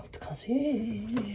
어떡하지?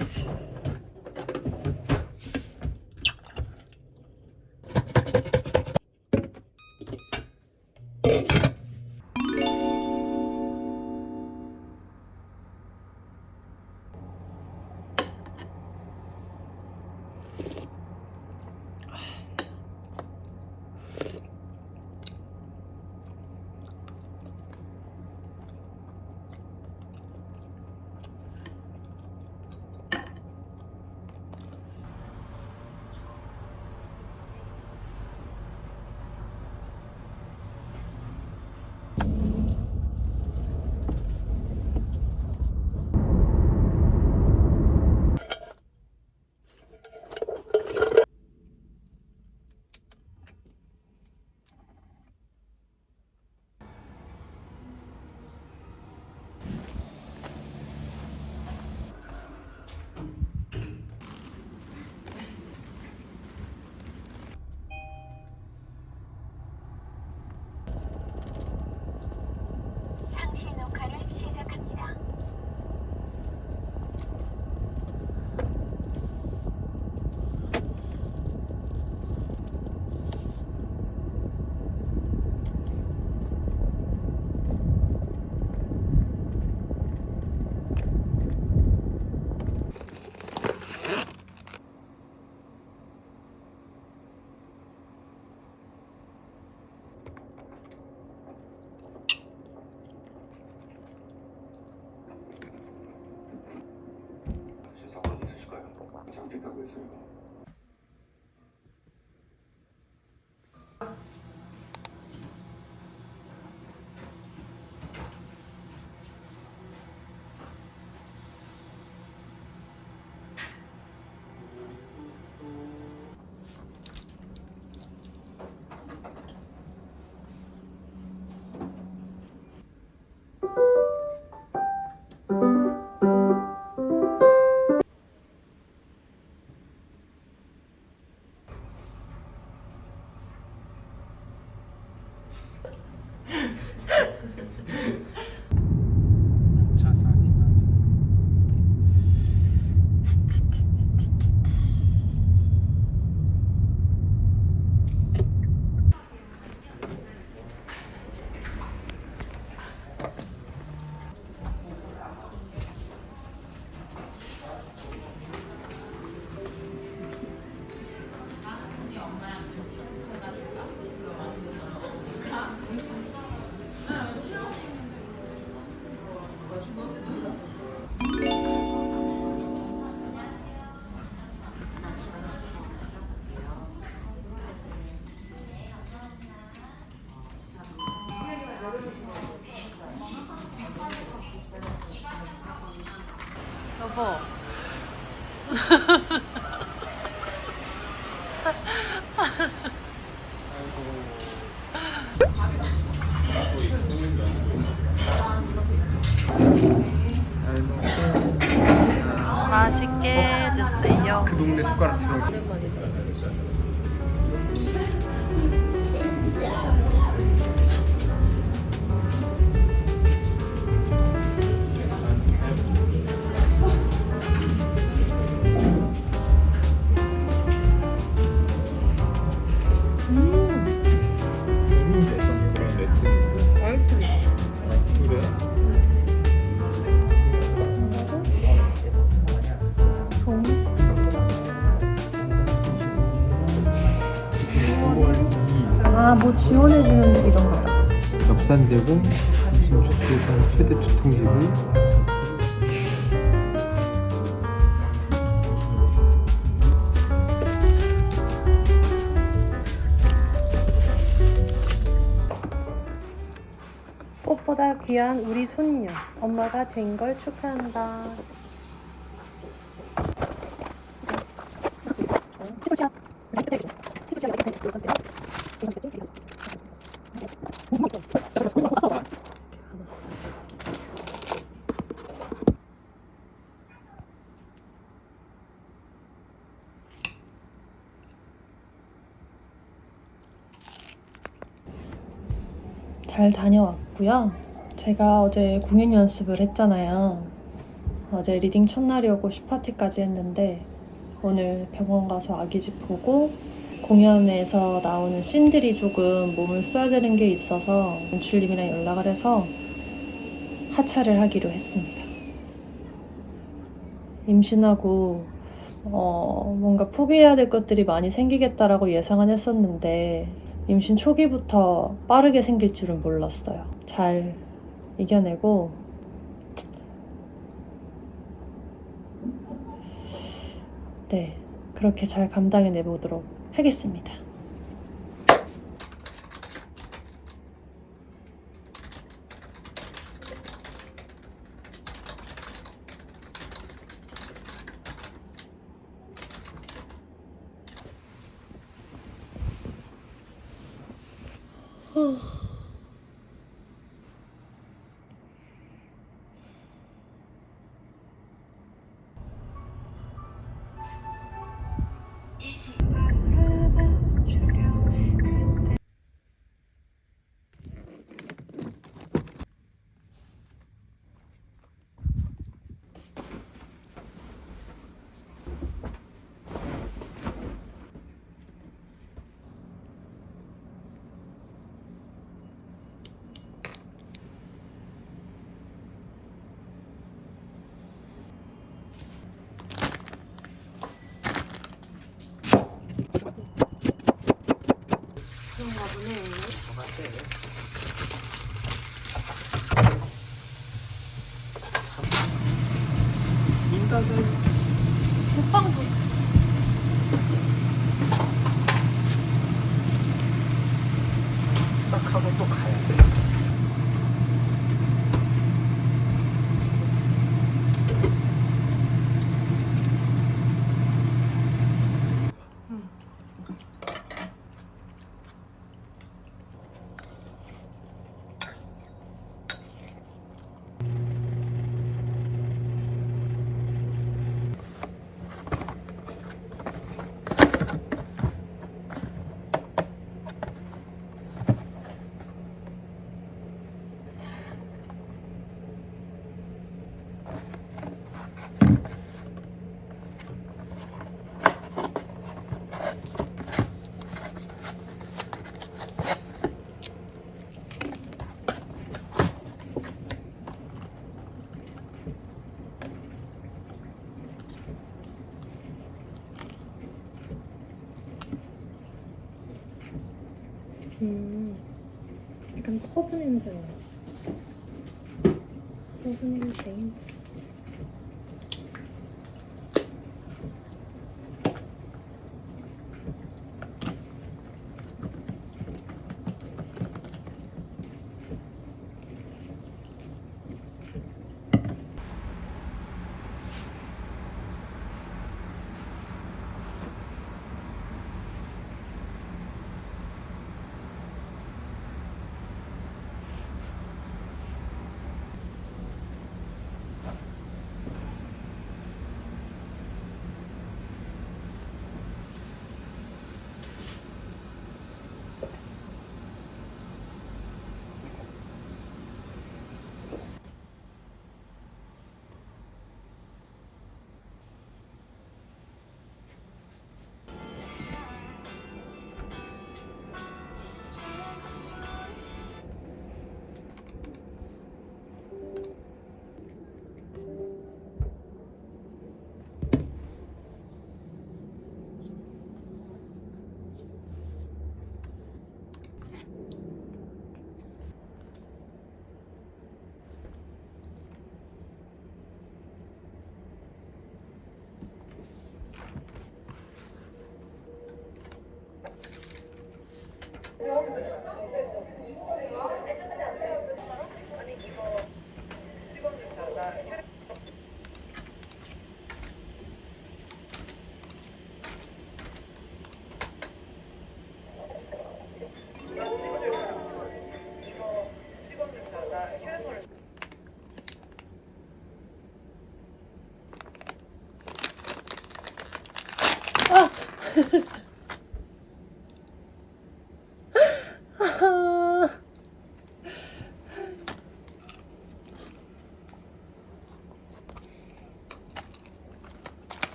상시 녹화를 시작합니다. 상관 있으실까요? 잡겠다고 했어요. 자산이 맞아. 여보. 맛있게 드세요. 그 동네 숟가락처럼. 오랜만이다. 재밌는데 어떤 그런 매트. 맛있어. 그래. 아, 뭐 지원해주는 이런 거다. 엽산제공 점심주택상 최대 두통지구. 꽃보다 귀한 우리 손녀. 엄마가 된 걸 축하한다. 잘 다녀왔고요. 제가 어제 공연 연습을 했잖아요. 어제 리딩 첫날이었고 슈파티까지 했는데 오늘 병원 가서 아기집 보고 공연에서 나오는 씬들이 조금 몸을 써야 되는 게 있어서 연출님이랑 연락을 해서 하차를 하기로 했습니다. 임신하고 뭔가 포기해야 될 것들이 많이 생기겠다라고 예상은 했었는데 임신 초기부터 빠르게 생길 줄은 몰랐어요. 잘 이겨내고 네, 그렇게 잘 감당해내 보도록 하겠습니다. 호빵도 딱 하고 또 가야 돼. 약간 허브 냄새나. 허브 냄새.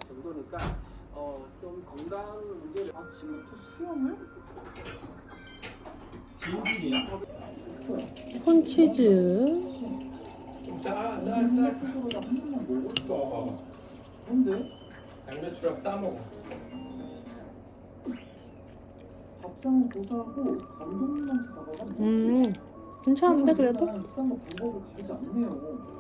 정도니까 좀 건강 문제를 아침부터 수영을? 진진이야? 콘치즈. 먹었어. 근데 양배추랑 싸먹어. 밥상은 고사하고 감독님한테 다가가 괜찮은데 그래도? 수상과 방법을 가리지 않네요.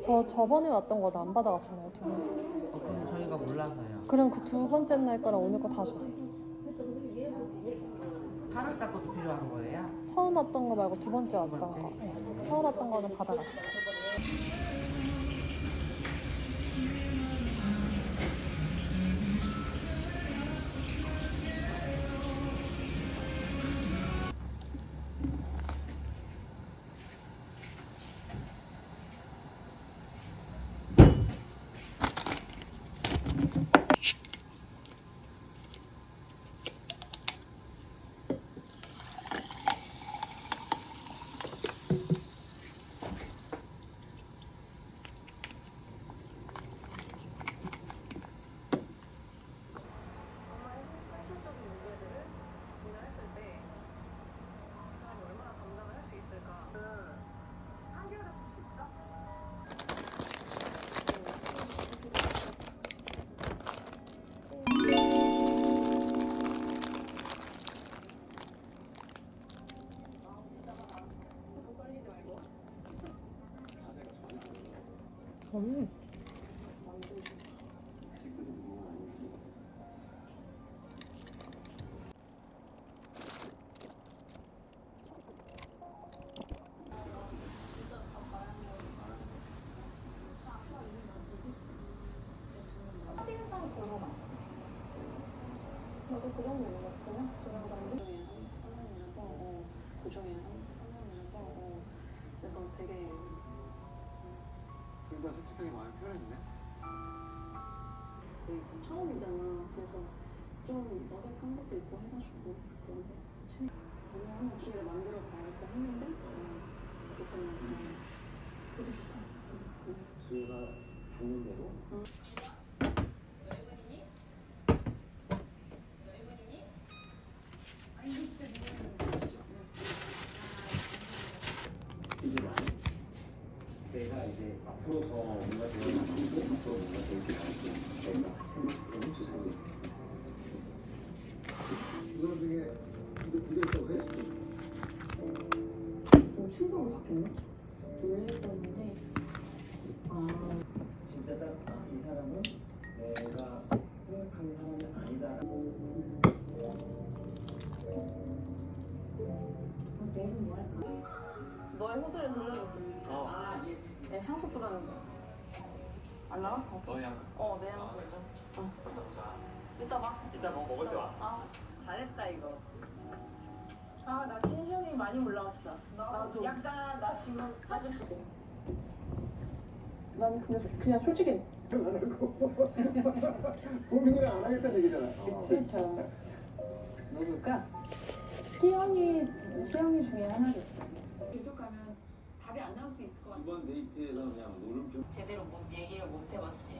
저 저번에 왔던 거 안 받아갔었나요, 두 분? 그건 저희가 몰라서요. 그럼 그 두 번째 날 거랑 오늘 거 다 주세요. 8월 달 것도 필요한 거예요? 처음 왔던 거 말고 두 번째 왔던 거. 네. 처음 왔던 거는 받아갔어요. 현실적인 문제들을 직면했을 때 이 사람이 얼마나 감당을 할 수 있을까? 한결을 풀 수 있어? 음. 그래서 되게 둘 다 솔직하게 마음이 편했네. 처음이잖아. 그래서 좀 어색한 것도 있고 해가지고 그런데 보면 기회를 만들어 봐야겠다 했는데 그때는 되게 좋다. 기회가 닿는 대로 이제 많이 내가 이제 앞으로 더 뭔가 좋은 거 앞으로 뭔가 좋은 게 나올지 내가 생각해보는 주사위 그 와중에 근데 네가 있다고 해? 좀 충격을 받긴 했죠. 놀랬었는데 진짜 딱 이 사람은 내가 생각하는 사람이 아니다라고 내일은 뭐 할까? 너의 호들을 돌려볼게. 내 향수 뿌라는 거. 안 나와? 너의 향수 내 향수 좀. 이따 봐. 이따 뭐 먹을 때 와. 잘했다 이거. 나 텐션이 많이 올라왔어. 나도. 약간 나 지금 자존심. 난 그냥 솔직히. 고민을 안 하겠다는 얘기잖아. 그렇죠. 누굴까? 시영이 중에 하나겠어. 계속 가면 답이 안 나올 수 있을 것 같아. 이번 데이트에서 그냥 물음표 제대로 얘기를 못 해봤지.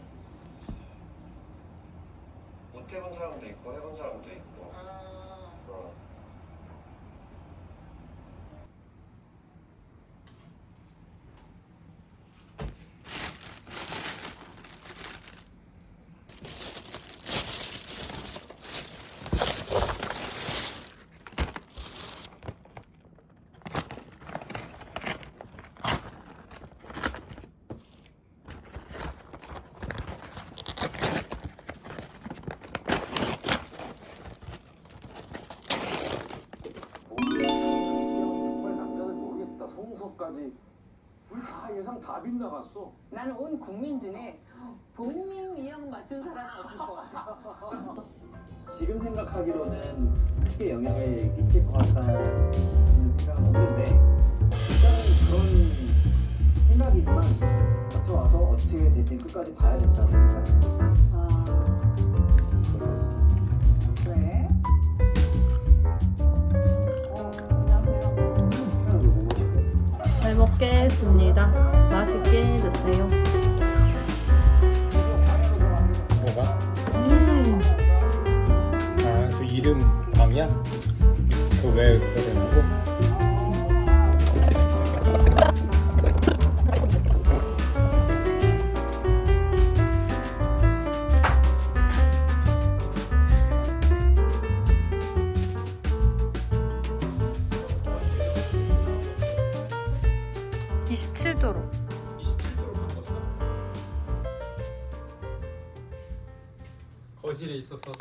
못 해본 사람도 있고 해본 사람도 있고. 정말 남자들 모르겠다. 성서까지 우리 다 예상 다 빗나갔어. 나는 온 국민 중에 본민 미형 맞춘 사람은 없을 것 같아. 지금 생각하기로는 크게 영향을 미칠 것 같다는 생각은 없는데 일단은 그런 생각이지만 닥쳐와서 어떻게 될지 끝까지 봐야 된다고 생각합니다. 왜? 안녕하세요. 편하게 뭐 먹을까요? 잘 먹겠습니다. 맛있게 드세요. 뭐가? 음. 아, 그 이름 방이야? 그 왜 그러냐고? 음. 27도로. 27도로 바꿨어? 거실에 있어서